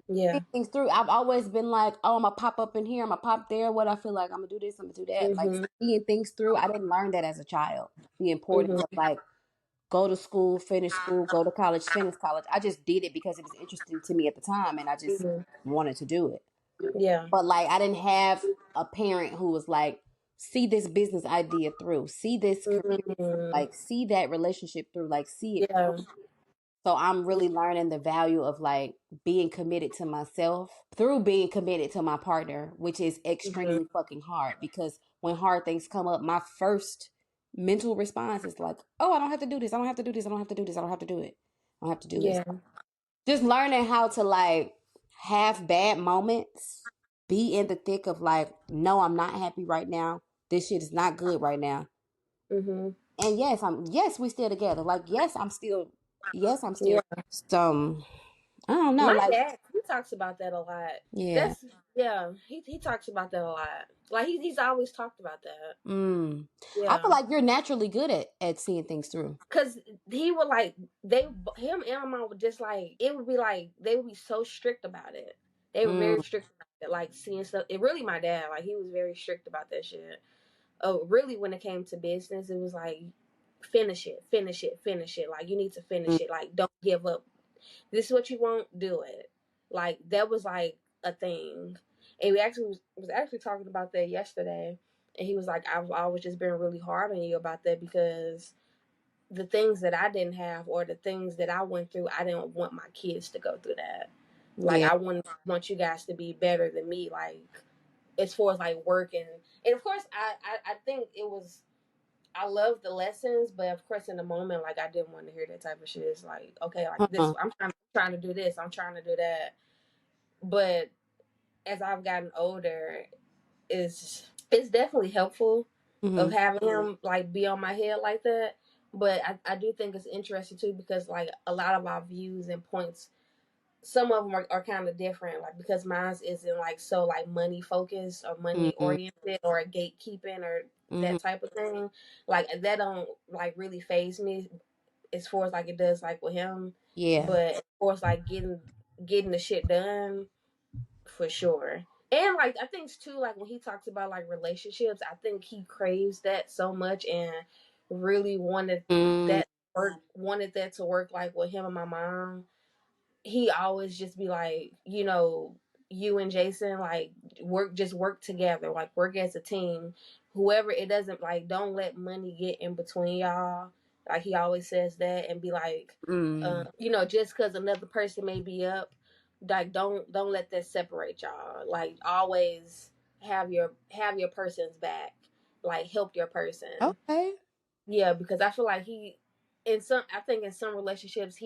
Seeing Yeah. things through. I've always been like, oh, I'm gonna pop up in here, I'm gonna pop there. What I feel like, I'm gonna do this, I'm gonna do that. Like Mhm. seeing things through. I didn't learn that as a child. The importance Mhm. of like go to school, go to college, finish college. I just did it because it was interesting to me at the time, and I just Mhm. wanted to do it. Yeah. But like, I didn't have a parent who was like see this business idea through, see this career, like see that relationship through, like see it. Yeah. So I'm really learning the value of like being committed to myself through being committed to my partner, which is extremely fucking hard because when hard things come up, my first mental response is like, oh, I don't have to do this. I don't have to do this. I don't have to do this. I don't have to do it. I don't have to do it. Yeah. Just learning how to like have bad moments, be in the thick of like, no, I'm not happy right now. This shit is not good right now. And yes, we still together. Like, yes, I'm still Yeah. I don't know. My Like, dad, he talks about that a lot. yeah. He talks about that a lot. Like he's always talked about that. I Yeah. feel like you're naturally good at seeing things through. Cause he would like him and my mom would just like it would be like they would be so strict about it. They were very strict about it, like seeing stuff. It really my dad, like he was very strict about that shit. Oh, really when it came to business, it was like finish it. Like you need to finish it. Like don't give up. This is what you want, do it. Like that was like a thing. And we actually was actually talking about that yesterday. And he was like, I've always just been really hard on you about that because the things that I didn't have or the things that I went through, I didn't want my kids to go through that. Like I want you guys to be better than me, like as far as like working. And of course I think it was I love the lessons, but of course in the moment like I didn't want to hear that type of shit. It's like, okay, like this I'm trying to do this, I'm trying to do that. But as I've gotten older, it's definitely helpful of having him like be on my head like that. But I do think it's interesting too because like a lot of our views and points, some of them are kind of different. Like because mine isn't like so like money focused or money oriented or gatekeeping or that type of thing. Like that don't like really faze me as far as like it does like with him. Yeah. But as far as like getting the shit done, for sure. And like I think too, like when he talks about like relationships, I think he craves that so much and really wanted that to work like with him and my mom. He always just be like, you and Jason like work together, like work as a team. Whoever it doesn't like, don't let money get in between y'all. Like he always says that and be like, just because another person may be up, like don't let that separate y'all. Like always have your person's back. Like help your person. Okay. Yeah, because I feel like I think in some relationships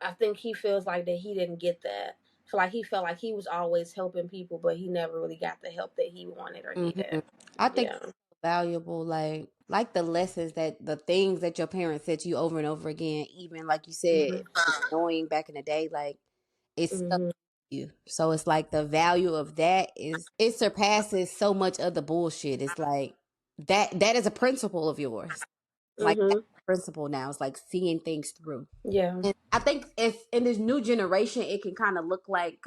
I think he feels like that he didn't get that. So like he felt like he was always helping people, but he never really got the help that he wanted or needed. I think it's valuable, like the lessons the things that your parents said to you over and over again, even like you said, it was annoying back in the day, like it's stuck with you. So it's like the value of that it surpasses so much of the bullshit. It's like that is a principle of yours. Like that's a principle now. It's like seeing things through. Yeah. And I think it's in this new generation, it can kind of look like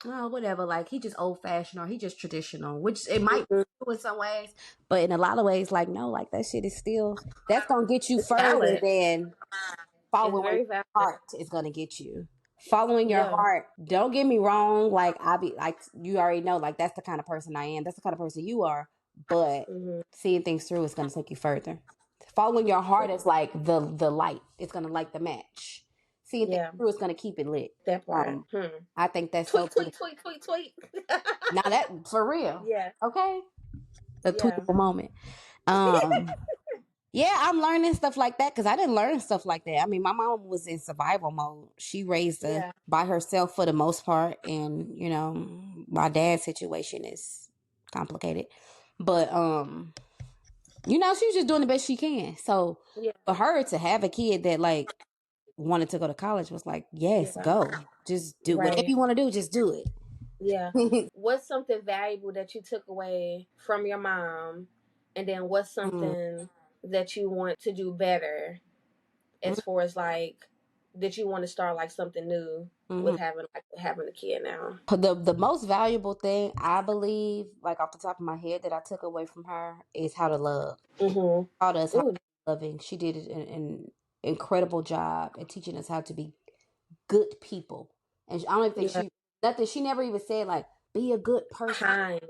whatever, like he just old fashioned or he just traditional, which it might be in some ways, but in a lot of ways, like no, like that shit is still that's gonna get you further than following your heart is gonna get you. Following your heart, don't get me wrong, like I be like you already know, like that's the kind of person I am, that's the kind of person you are, but seeing things through is gonna take you further. Following your heart is like the light. It's gonna light the match. Seeing things through is gonna keep it lit. That part. I think that's tweet. Now that for real. Yeah. Okay. The tweetable moment. Yeah, I'm learning stuff like that because I didn't learn stuff like that. I mean, my mom was in survival mode. She raised us by herself for the most part, and my dad's situation is complicated, but she was just doing the best she can. So for her to have a kid that like wanted to go to college was like, yes, go, just do whatever you want to do, just do it. Yeah. What's something valuable that you took away from your mom, and then what's something that you want to do better as far as like that you want to start like something new with having a kid now? The most valuable thing I believe, like off the top of my head, that I took away from her is how to love. Taught us how to be loving. She did an incredible job at teaching us how to be good people. And I don't think she never even said like be a good person. Kind.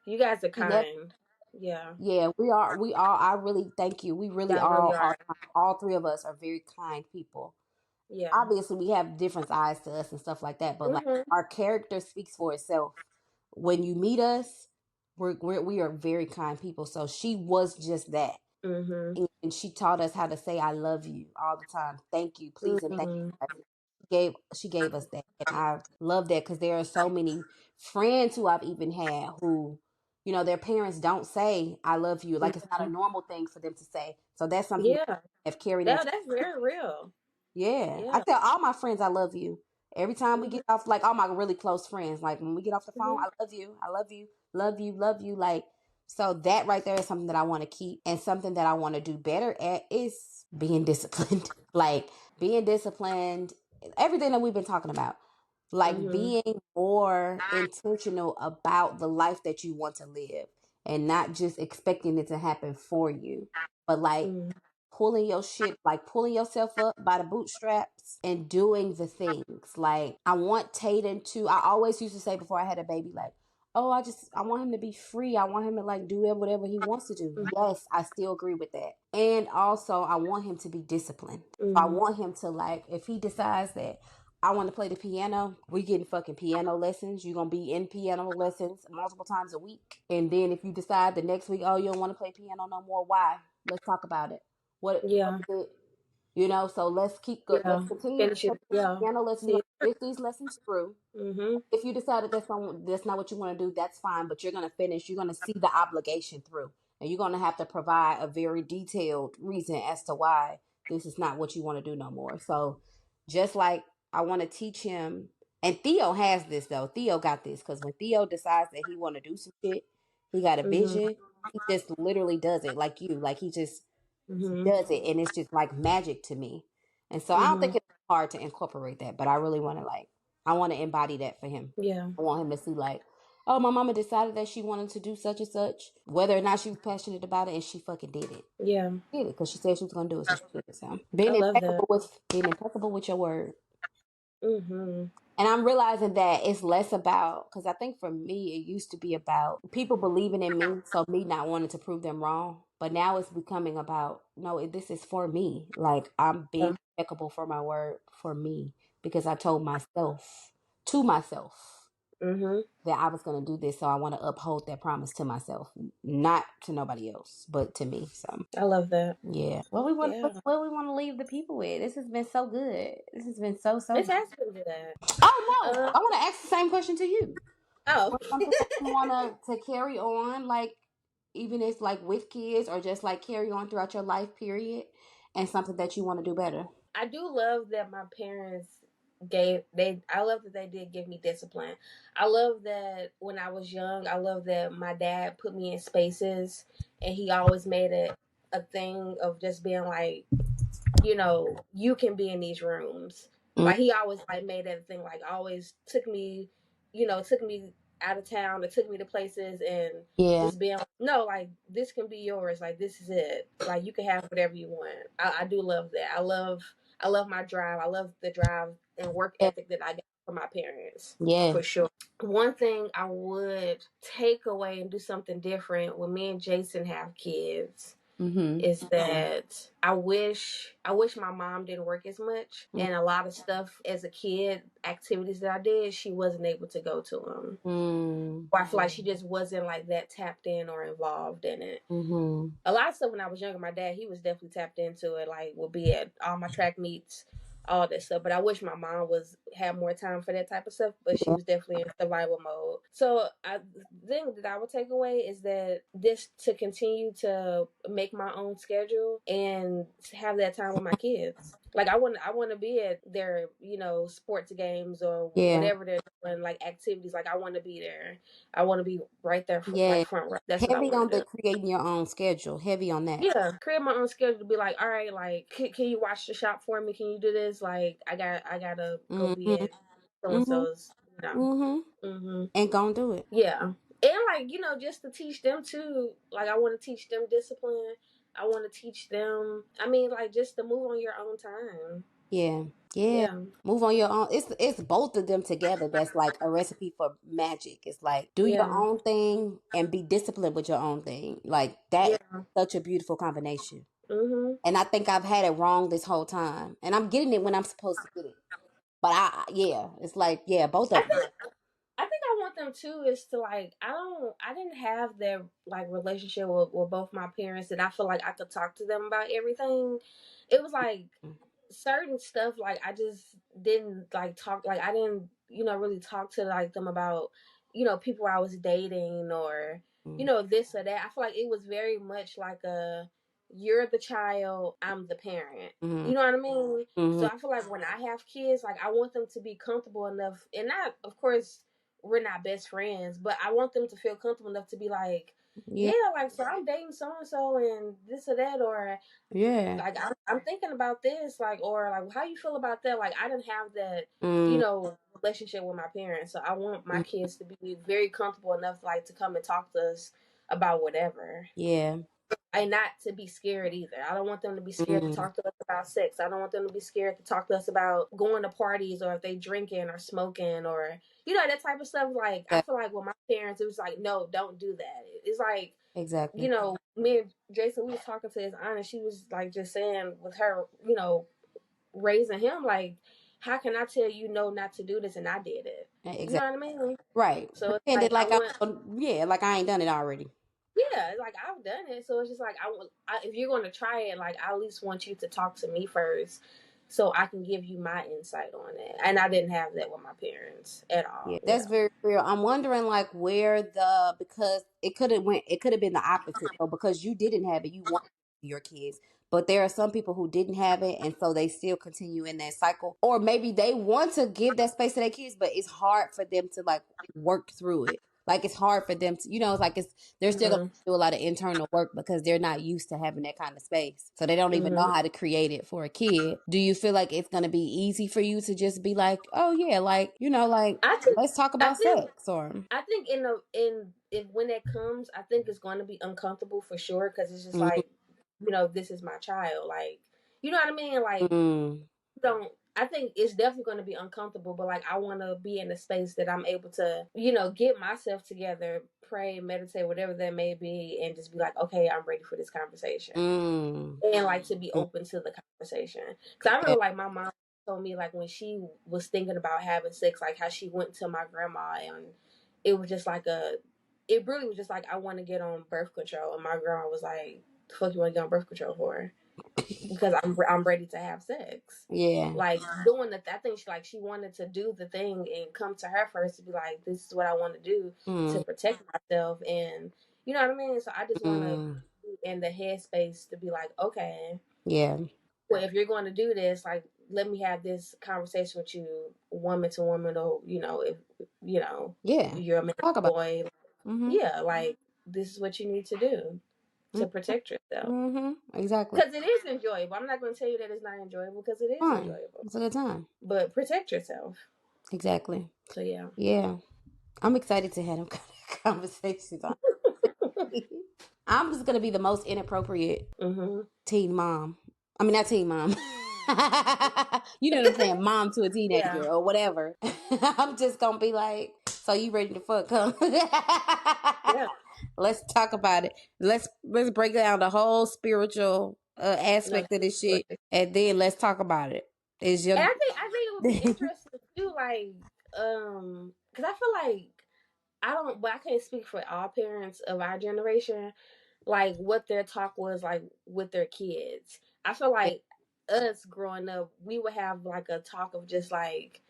You guys are kind. Yeah. Yeah, we are. We are. I really thank you. We really Y'all really are. are. All three of us are very kind people. Yeah. Obviously, we have different sides to us and stuff like that, but like Mm-hmm. our character speaks for itself. When you meet us, we are very kind people. So she was just that, Mm-hmm. and she taught us how to say "I love you" all the time. Thank you, please, and thank Mm-hmm. you. She gave us that, and I love that because there are so many friends who I've even had who, their parents don't say "I love you." Like it's not a Mm-hmm. normal thing for them to say. So that's something that Yeah. I've carried into. That's very real. Yeah, I Yeah. tell all my friends I love you. Every time we Mm-hmm. get off, like all my really close friends, like when we get off the phone, Mm-hmm. I love you, I love you, love you, love you. Like, so that right there is something that I want to keep, and something that I want to do better at is being disciplined. Like being disciplined, everything that we've been talking about, like Mm-hmm. being more intentional about the life that you want to live, and not just expecting it to happen for you, but like Mm-hmm. pulling your shit, like pulling yourself up by the bootstraps and doing the things. Like I want Tatum to, I always used to say before I had a baby, like, oh, I want him to be free. I want him to like do whatever he wants to do. Yes, I still agree with that. And also I want him to be disciplined. So I Mm-hmm. want him to, like, if he decides that I want to play the piano, we getting fucking piano lessons. You're gonna be in piano lessons multiple times a week. And then if you decide the next week, oh, you don't want to play piano no more, why? Let's talk about it. What Yeah. is it? So let's Yeah. let's continue to Finish it. take these Yeah. piano lessons. See. Get these lessons through. Mm-hmm. If you decided that's not what you want to do, that's fine. But you're gonna finish. You're gonna see the obligation through, and you're gonna have to provide a very detailed reason as to why this is not what you want to do no more. So, just like I want to teach him, and Theo has this though. Theo got this because when Theo decides that he want to do some shit, he got a Mm-hmm. vision. He just literally does it, like you. Like he just Mm-hmm. does it, and it's just like magic to me. And so I don't Mm-hmm. think it's hard to incorporate that, but I really want to, like, I want to embody that for him. Yeah. I want him to see, like, oh, my mama decided that she wanted to do such and such, whether or not she was passionate about it, and she fucking did it. Yeah. Did it because she said she was gonna do it, so she did it. So I love that. being impeccable with your word. Mm-hmm. And I'm realizing that it's less about, because I think for me, it used to be about people believing in me, so me not wanting to prove them wrong. But now it's becoming about, no, this is for me. Like, I'm Yeah. being impeccable for my word for me, because I told to myself, Mm-hmm. that I was going to do this. So I want to uphold that promise to myself, not to nobody else, but to me. So, I love that. yeah. Yeah. What we want to leave the people with? This has been so good. This has been so It's good. asking to that. Oh no, Um. I want to ask the same question to you. Oh. What's something that you want to carry on, like even if like with kids or just like carry on throughout your life period, and something that you want to do better? I do love that my parents I love that they did give me discipline. I love that when I was young, I love that my dad put me in spaces and he always made it a thing of just being like, you can be in these rooms. Mm, Like he always like made that a thing, like always took me out of town or took me to places and yeah, just being like, no, like this can be yours, like this is it. Like you can have whatever you want. I do love that. I love my drive. I love the drive and work yeah, ethic that I got from my parents. yeah. For sure. One thing I would take away and do something different when me and Jason have kids Mm-hmm. is that I wish my mom didn't work as much, and a lot of stuff as a kid, activities that I did, she wasn't able to go to them. Mm-hmm. Or I feel like she just wasn't like that tapped in or involved in it. Mm-hmm. A lot of stuff when I was younger, my dad, he was definitely tapped into it. Like, would be at all my track meets, all that stuff. But I wish my mom had more time for that type of stuff. But she Yeah, was definitely in survival mode. So the thing that I would take away is that this to continue to make my own schedule and have that time with my kids. Like I want to be at their sports games or yeah, whatever they're doing, like activities. Like I want to be there. I want to be right there, yeah. like front row. That's what I Heavy want on to the do. creating your own schedule. Heavy on that. Yeah, create my own schedule to be like, all right, like, can you watch the shop for me? Can you do this? Like, I gotta go be Mm-hmm. at so and Mm-hmm. so's. Mm-hmm. Mhm. And gonna do it. Yeah, and like just to teach them too. Like, I want to teach them discipline. I want to teach them. I mean, like, just to move on your own time. Yeah. Yeah. Yeah. Move on your own. It's both of them together that's like a recipe for magic. It's like do your Yeah. own thing and be disciplined with your own thing. Like that is Yeah. such a beautiful combination. Mhm. And I think I've had it wrong this whole time. And I'm getting it when I'm supposed to get it. But yeah, it's like, yeah, both I of them. think I think I want them too is to like I didn't have their like relationship with both my parents and I feel like I could talk to them about everything. It was like certain stuff like I just didn't like talk like I didn't really talk to like them about people I was dating or this or that. I feel like it was very much like a you're the child, I'm the parent. Mm-hmm. You know what I mean? So Mm-hmm. I feel like when I have kids, like I want them to be comfortable enough, and not, of course, we're not best friends, but I want them to feel comfortable enough to be like, Yeah. yeah, like so I'm dating so and so and this or that, or Yeah. like I'm thinking about this, like, or like how you feel about that. Like I didn't have that, Mm-hmm. relationship with my parents, so I want my kids to be very comfortable enough, like, to come and talk to us about whatever, Yeah. and not to be scared either. I don't want them to be scared to Mm-hmm. talk to us about sex. I don't want them to be scared to talk to us about going to parties or if they drinking or smoking or that type of stuff. Like I feel like with my parents, it was like, no, don't do that. It's like Exactly. me and Jason, we was talking to his aunt, and she was like just saying with her, raising him, like, how can I tell you no not to do this and I did it? You know Exactly. what I mean? Right. So it's Pretended like I like want, yeah, like I ain't done it already. yeah, like I've done it. So it's just like if you're going to try it, like I at least want you to talk to me first, so I can give you my insight on it. And I didn't have that with my parents at Yeah, all. that's Yeah. very real. I'm wondering like where because it could have been the opposite. So because you didn't have it, you want your kids. But there are some people who didn't have it and so they still continue in that cycle. Or maybe they want to give that space to their kids, but it's hard for them to like work through it. Like it's hard for them to, it's like they're still gonna Mhm. do a lot of internal work because they're not used to having that kind of space. So they don't even know Mhm. how to create it for a kid. Do you feel like it's gonna be easy for you to just be like, oh yeah, like, like I think let's talk I about think sex or I think in if when that comes, I think it's going to be uncomfortable for sure because it's just mm, like, this is my child, like, you know what I mean, like, mm, don't. I think it's definitely going to be uncomfortable, but like I want to be in a space that I'm able to, get myself together, pray, meditate, whatever that may be, and just be like, okay, I'm ready for this conversation, mm, and like to be mm, open to the conversation. Because I yeah, remember like my mom told me like when she was thinking about having sex, like how she went to my grandma and it was just like it really was just like I want to get on birth control, and my grandma was like, "The fuck you want to get on birth control for?" Because I'm ready to have sex. yeah, Like doing the I think she wanted to do the thing and come to her first to be like, this is what I want to do to mm, protect myself, and you know what I mean. So I just want to mm, be in the headspace to be like, okay, yeah, well, if you're going to do this, like, let me have this conversation with you, woman to woman, or if yeah. you're a man Talk about boy, it. Mm-hmm. yeah, like this is what you need to do to Mm-hmm. protect yourself. Mm-hmm. Exactly. Because it is enjoyable. I'm not going to tell you that it's not enjoyable because it is Fine. enjoyable. It's a good time. But protect yourself. Exactly. So yeah. Yeah. I'm excited to have them kind of conversations. I'm just gonna be the most inappropriate Mhm. teen mom. I mean, not teen mom. You know what I'm saying? Mom to a Yeah. teenager or whatever. I'm just gonna be like, so you ready to fuck? Huh? Yeah. Let's talk about it. Let's break down the whole spiritual No. aspect of this shit, and then let's talk about it. Is your And I think it would be interesting too, like, because I feel like but I can't speak for all parents of our generation, like what their talk was like with their kids. I feel like us growing up, we would have like a talk of just like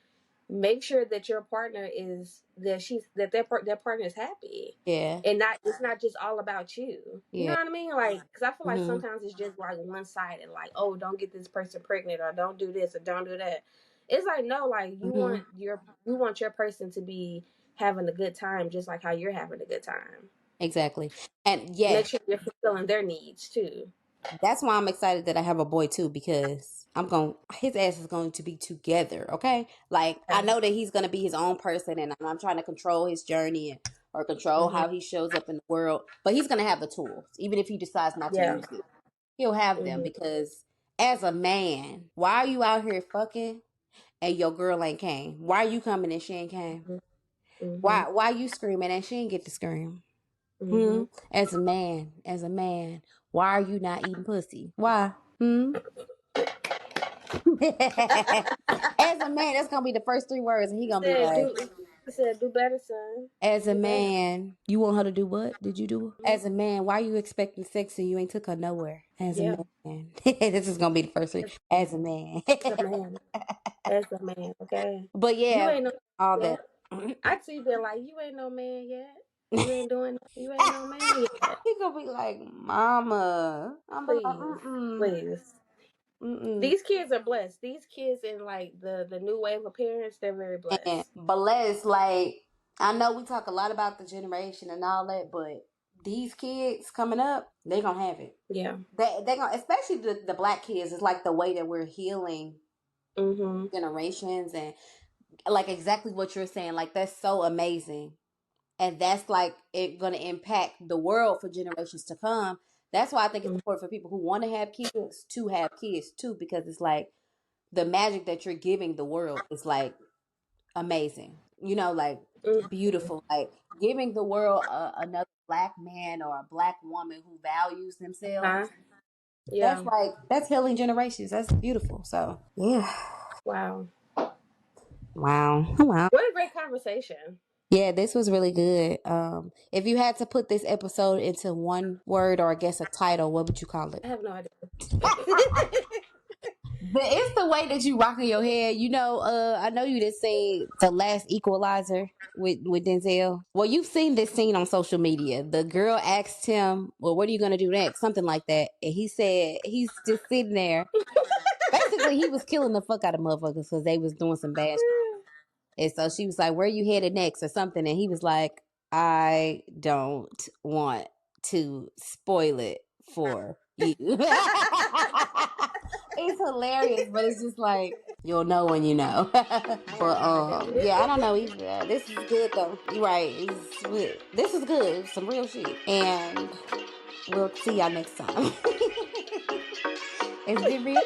make sure that your partner is that their partner is happy, yeah, and not it's not just all about you. You know yeah, what I mean? Like, because I feel like mm-hmm, sometimes it's just like one sided, like, oh, don't get this person pregnant or don't do this or don't do that. It's like, no, like mm-hmm, you want your person to be having a good time just like how you're having a good time. exactly. And Make yes, sure you're fulfilling their needs too. that's why I'm excited that I have a boy too, because his ass is going to be together, okay? Like I Okay. know that he's gonna be his own person, and I'm trying to control his journey or control Hmm. how he shows up in the world. But he's gonna have the tools, even if he decides not to Yeah. use it. He'll have them Hmm. because As a man, why are you out here fucking and your girl ain't came? Why are you coming and she ain't came? Mm-hmm. Why you screaming and she ain't get to scream? Mm-hmm. As a man, why are you not eating pussy? Why? As a man, that's gonna be the first 3 words, and he gonna be like, He said, "Do better, son." as a man, you want her to do what? Did you do? Mm-hmm. As a man, why you expecting sex and you ain't took her nowhere? As a man, this is gonna be the first 3. As a man, As a man, okay. but yeah, You ain't no all man that. yet. I see been like, you ain't no man yet. You ain't no man yet. He gonna be like, Mama. I'm like, Please. These kids are blessed. These kids in like the new wave of parents, they're very blessed. And blessed, like, I know we talk a lot about the generation and all that, but these kids coming up, they gonna have it. Yeah. They gonna, especially the black kids. It's like the way that we're healing generations, and like exactly what you're saying. Like, that's so amazing, and that's like it gonna impact the world for generations to come. That's why I think it's important for people who want to have kids too, because it's like the magic that you're giving the world is like amazing, like beautiful, like giving the world another black man or a black woman who values themselves. Yeah. That's healing generations. That's beautiful. So yeah. Wow. What a great conversation. Yeah, this was really good. If you had to put this episode into one word, or I guess a title, what would you call it? I have no idea. It's the way that you rocking your head. I know you just say The Last Equalizer with Denzel. Well, you've seen this scene on social media. The girl asked him, well, what are you going to do next? Something like that. And he said, he's just sitting there. Basically, he was killing the fuck out of motherfuckers because they was doing some bad shit. And so she was like, where are you headed next or something? And he was like, I don't want to spoil it for you. It's hilarious, but it's just like, you'll know when you know. But yeah, I don't know either. This is good though. You're right. This is good. It's some real shit. And we'll see y'all next time. It's been real.